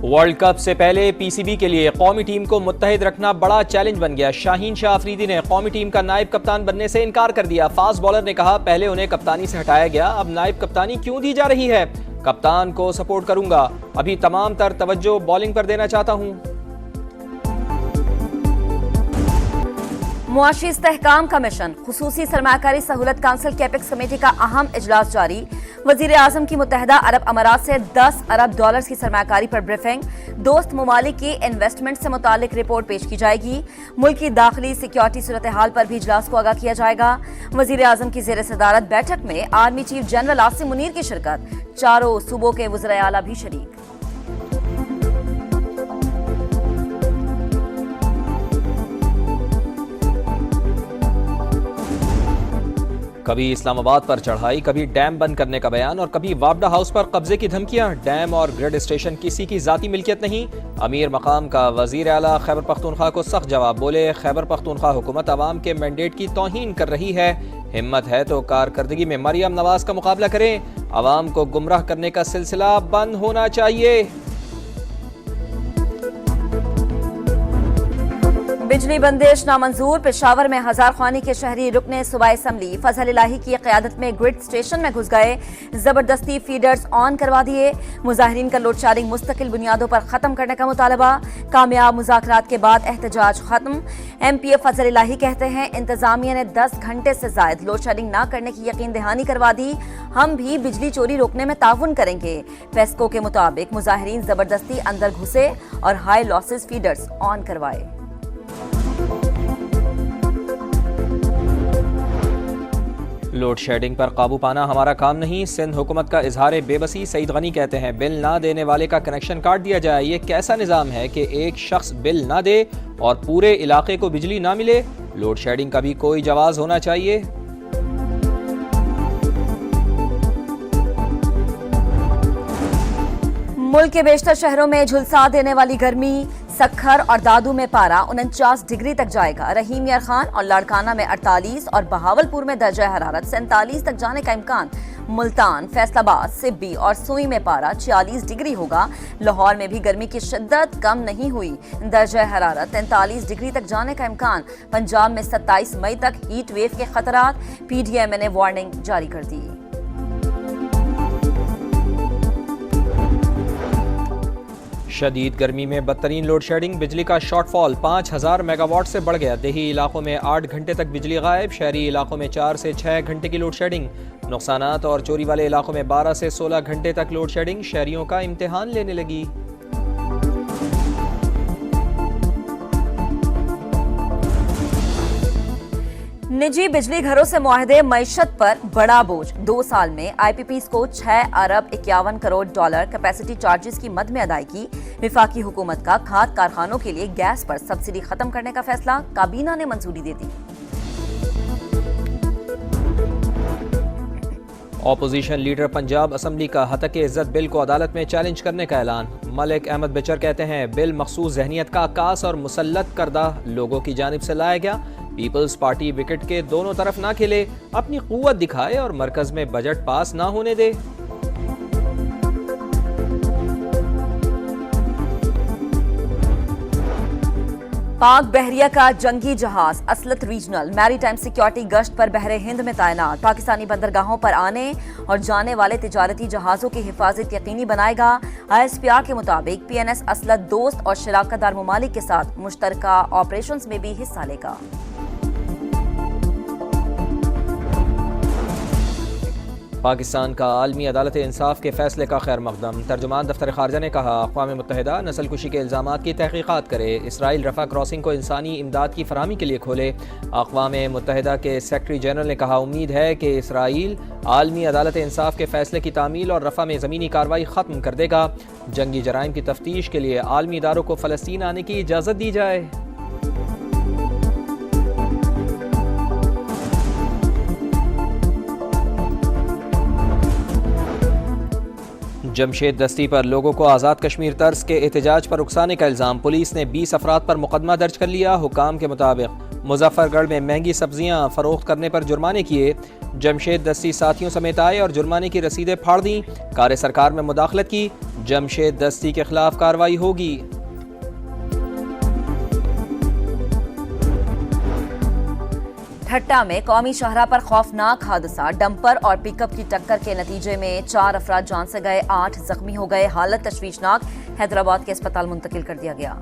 World cup से पहले PCB के लिए कौमी टीम को मुत्तहिद रखना बड़ा चैलेंज बन गया। शाहीन शाह अफरीदी ने कौमी टीम का नायब कप्तान बनने से इनकार कर दिया। फास्ट बॉलर ने कहा, पहले उन्हें कप्तानी से हटाया गया, अब नायब कप्तानी क्यों दी जा रही है? कप्तान को सपोर्ट करूंगा, अभी तमाम तर तवज्जो बॉलिंग पर देना चाहता हूं। मुआशी इस्तेहकाम कमीशन खुसूसी सरमाकारी सहूलत काउंसिल कैपेक्स कमेटी का अहम इजलास जारी। वजीर आजम की मुत्तहदा अरब अमारात से 10 अरब डॉलर्स की सरमाकारी पर ब्रीफिंग। दोस्त ममालिक की इन्वेस्टमेंट से मुतालिक रिपोर्ट पेश की जाएगी। मुल्क की दाखिली सिक्योरिटी सूरत हाल पर भी इजलास को आगाह किया जाएगा। वजीर आजम की जेर सदारत बैठक में army chief general Asim Munir की शिरकत। चारों सूबों के वज़ीर आला भी शरीक। कभी इस्लामाबाद पर चढ़ाई, कभी डैम बंद करने का बयान और कभी वापडा हाउस पर कब्जे की धमकियां। डैम और ग्रिड स्टेशन किसी की जाती मिल्कियत नहीं। अमीर मकाम का वजीर आला खैबर पख्तूनख्वा को सख्त जवाब। बोले, खैबर पख्तूनख्वा हुकूमत अवाम के मैंडेट की तौहीन कर रही है। हिम्मत है तो कारकर्दगी में मरियम नवाज का मुकाबला करें। अवाम को गुमराह करने का सिलसिला बंद होना चाहिए। बिजली बंदिश नामंजूर। पेशावर में हजार ख्वानी के शहरी रुकने सूबाई असम्बली फजल इलाही की क़यादत में ग्रिड स्टेशन में घुस गए। जबरदस्ती फीडर्स ऑन करवा दिए। मुजाहिरीन का लोड शेडिंग मुस्तकिल बुनियादों पर खत्म करने का मुतालबा। कामयाब मुज़ाकरात के बाद एहतजाज खत्म। MPA फजल इलाही कहते हैं, इंतजामिया ने 10 घंटे से जायद लोड शेडिंग न करने की यकीन दहानी करवा दी। हम भी बिजली चोरी रोकने में ताउन करेंगे। पेस्को के मुताबिक मुजाहिरीन जबरदस्ती अंदर घुसे और हाई लॉसेस फीडर्स ऑन करवाए। लोड शेडिंग पर काबू पाना हमारा काम नहीं। सिंध हुकूमत का इजहार बेबसी। सईद गनी कहते हैं, बिल ना देने वाले का कनेक्शन काट दिया जाए। ये कैसा निज़ाम है कि एक शख्स बिल ना दे और पूरे इलाके को बिजली ना मिले? लोड शेडिंग का भी कोई जवाज होना चाहिए। मुल्क के बेशतर शहरों में झुलसा देने वाली गर्मी। सक्खर और दादू में पारा 49 डिग्री तक जाएगा। रहीम यार खान और लाड़काना में 48 और बहावलपुर में दर्जा हरारत 47 तक जाने का इम्कान। मुल्तान, फैसलाबाद, सिब्बी और सुई में पारा 46 डिग्री होगा। लाहौर में भी गर्मी की शिद्दत कम नहीं हुई। दर्जा हरारत 43 डिग्री तक जाने का इम्कान। पंजाब में 27 मई तक हीट वेव के खतरात। PDMA ने वार्निंग जारी कर दी। शदीद गर्मी में बदतरीन लोड शेडिंग। बिजली का शॉर्टफॉल 5000 मेगावाट से बढ़ गया। देही इलाकों में 8 घंटे तक बिजली गायब। शहरी इलाकों में 4 से 6 घंटे की लोड शेडिंग। नुकसानात और चोरी वाले इलाकों में 12 से 16 घंटे तक लोड शेडिंग। शहरियों का इम्तिहान लेने लगी। निजी बिजली घरों से मुआहदे मईशत पर बड़ा बोझ। 2 साल में IPPs को 6 अरब 51 करोड़ डॉलर कैपेसिटी चार्जेस की मद में अदायगी। विफाकी हुकूमत का खाद कारखानों के लिए गैस पर सब्सिडी खत्म करने का फैसला। काबीना ने मंजूरी दे दी। ऑपोजिशन लीडर पंजाब असम्बली का हतक इज्जत बिल को अदालत में चैलेंज करने का ऐलान। मलिक अहमद बिचर कहते हैं, बिल मखसूस जहनियत का अक्कास और मुसल्लत करदा लोगों की जानिब से लाया गया। पीपल्स पार्टी विकेट के दोनों तरफ ना खेले, अपनी कुव्वत दिखाए और मरकज में बजट पास ना होने दे। पाक बहरिया का जंगी जहाज असलत रीजनल मैरीटाइम सिक्योरिटी गश्त पर बहरे हिंद में तैनात। पाकिस्तानी बंदरगाहों पर आने और जाने वाले तिजारती जहाजों की हिफाजत यकीनी बनाएगा। ISPR के मुताबिक PNS असलत दोस्त और शराकतदार ममालिक के साथ मुश्तरका ऑपरेशंस में भी हिस्सा लेगा। पाकिस्तान का आलमी अदालत इंसाफ के फैसले का खैर मकदम। तर्जुमान दफ्तर खारजा ने कहा, अक़वाम मुत्तहिदा नस्ल कुशी के इल्ज़ामात की तहक़ीक़ात करे। इसराइल रफ़ा क्रॉसिंग को इंसानी इमदाद की फराहमी के लिए खोले। अक़वाम मुत्तहिदा के सेक्रेटरी जनरल ने कहा, उम्मीद है कि इसराइल आलमी अदालत इंसाफ के फैसले की तामील और रफ़ा में ज़मीनी कार्रवाई ख़त्म कर देगा। जंगी जराइम की तफ्तीश के लिए आलमी इदारों को फ़लस्तीन आने की इजाज़त दी जाए। जमशेद दस्ती पर लोगों को आज़ाद कश्मीर तर्ज के एहतजाज पर उकसाने का इल्ज़ाम। पुलिस ने 20 अफराद पर मुकदमा दर्ज कर लिया। हुकाम के मुताबिक मुजफ्फरगढ़ में महंगी सब्जियां फरोख्त करने पर जुर्माने किए। जमशेद दस्ती साथियों समेत आए और जुर्माने की रसीदें फाड़ दी। कार सरकार में मुदाखलत की। जमशेद दस्ती के खिलाफ कार्रवाई होगी। ठट्टा में कौमी शाहरा पर खौफनाक हादसा। डंपर और पिकअप की टक्कर के नतीजे में 4 अफराद जान से गए, 8 जख्मी हो गए। हालत तशवीशनाक, हैदराबाद के अस्पताल मुंतकिल कर दिया गया।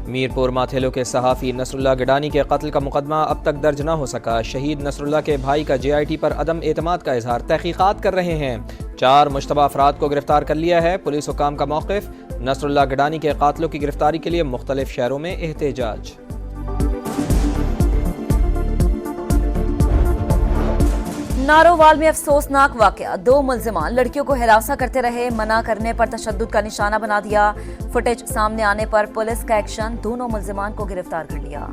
मीरपुर माथेलो के सहाफ़ी नसरुल्लाह गिडानी के कत्ल का मुकदमा अब तक दर्ज न हो सका। शहीद नसरुल्लाह के भाई का JIT पर अदम एतमाद का इजहार। तहकीकात कर रहे हैं। 4 मुश्तबा अफराद को गिरफ्तार कर लिया है। पुलिस हुकाम का मौक़िफ़। नसरुल्लाह गिडानी के कातलों की गिरफ्तारी के लिए मुख्तलिफ शहरों में एहतजाज। नारोवाल में अफसोसनाक वाकया। 2 मुल्जिमान लड़कियों को हिरासा करते रहे, मना करने पर तशद्दुद का निशाना बना दिया। फुटेज सामने आने पर पुलिस का एक्शन, दोनों मुल्जिमान को गिरफ्तार कर लिया।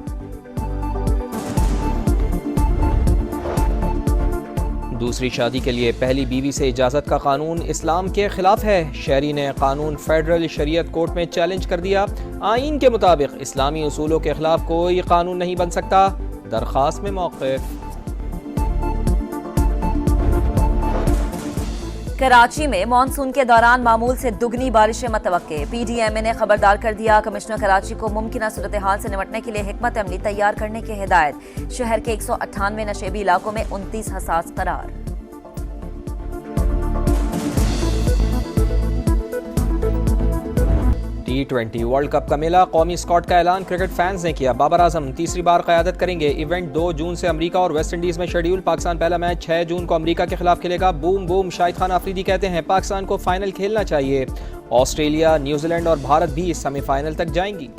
दूसरी शादी के लिए पहली बीवी से इजाज़त का कानून इस्लाम के खिलाफ है। शहरी ने कानून फेडरल शरीयत कोर्ट में चैलेंज कर दिया। आईन के मुताबिक इस्लामी उसूलों के खिलाफ कोई कानून नहीं बन सकता। दरख्वास्त में मौक़िफ़। कराची में मानसून के दौरान मामूल से दुगनी बारिशें मतवक्के। PDMA ने खबरदार कर दिया। कमिश्नर कराची को मुमकिन सूरत हाल से निपटने के लिए हिकमत अमली तैयार करने की हिदायत। शहर के 198 नशेबी इलाकों में 29 हसास करार। T20 वर्ल्ड कप का मेला, कौमी स्क्वाड का ऐलान क्रिकेट फैंस ने किया। बाबर आजम तीसरी बार क़यादत करेंगे। इवेंट 2 जून से अमेरिका और वेस्ट इंडीज में शेड्यूल। पाकिस्तान पहला मैच 6 जून को अमेरिका के खिलाफ खेलेगा। Boom boom. शाहिद खान आफरीदी कहते हैं पाकिस्तान को फाइनल खेलना चाहिए। ऑस्ट्रेलिया, न्यूजीलैंड और भारत भी सेमीफाइनल तक जाएंगी।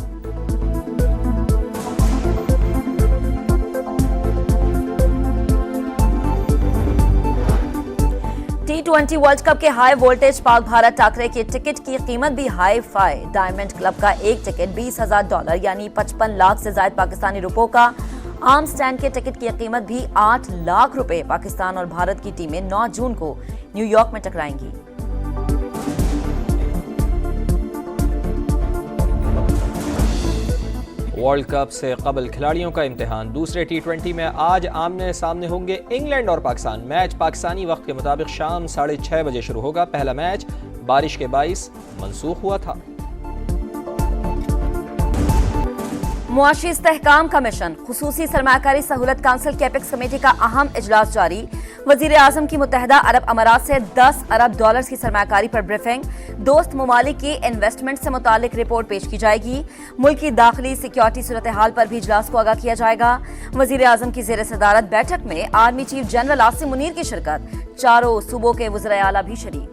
T20 वर्ल्ड कप के हाई वोल्टेज पाक भारत टाकरे के टिकट की कीमत भी हाई फाई। डायमंड क्लब का एक टिकट $20,000 यानी 55 लाख से ज्यादा पाकिस्तानी रुपयों का। आर्म स्टैंड के टिकट की कीमत भी 8 लाख रुपए। पाकिस्तान और भारत की टीमें 9 जून को न्यूयॉर्क में टकराएंगी। वर्ल्ड कप से कबल खिलाड़ियों का इम्तिहान। दूसरे T20 में आज आमने सामने होंगे इंग्लैंड और पाकिस्तान। मैच पाकिस्तानी वक्त के मुताबिक शाम 6:30 बजे शुरू होगा। पहला मैच बारिश के बाइस मनसूख हुआ था। मुआशी इस्तेहकाम कमीशन, खुसूसी सरमायाकारी सहूलत काउंसिल की एपेक्स कमेटी का अहम इजलास जारी। वजीर आजम की मुत्तहदा अरब अमारात से $10 अरब की सरमायाकारी पर ब्रीफिंग। दोस्त ममालिक की इन्वेस्टमेंट से मुतालिक रिपोर्ट पेश की जाएगी। मुल्क की दाखिली सिक्योरिटी सूरत हाल पर भी इजलास को आगाह किया जाएगा। वजीर आजम की जेर सदारत बैठक में army chief general Asim Munir की शिरकत। 4 सूबों के वज़राए आला भी शरीक।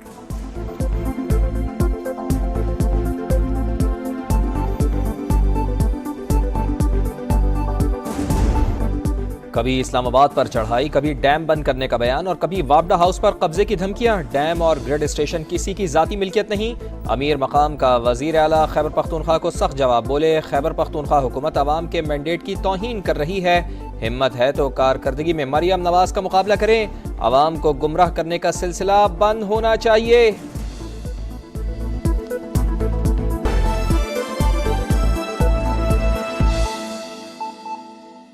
कभी इस्लामाबाद पर चढ़ाई, कभी डैम बंद करने का बयान और कभी वापडा हाउस पर कब्जे की धमकियां। डैम और ग्रिड स्टेशन किसी की जाती मिल्कियत नहीं। अमीर मकाम का वजीर आला खैबर पख्तूनख्वा को सख्त जवाब। बोले खैबर पख्तूनख्वा हुकूमत अवाम के मैंडेट की तौहीन कर रही है। हिम्मत है तो कारकर्दगी में मरियम नवाज का मुकाबला करें। अवाम को गुमराह करने का सिलसिला बंद होना चाहिए।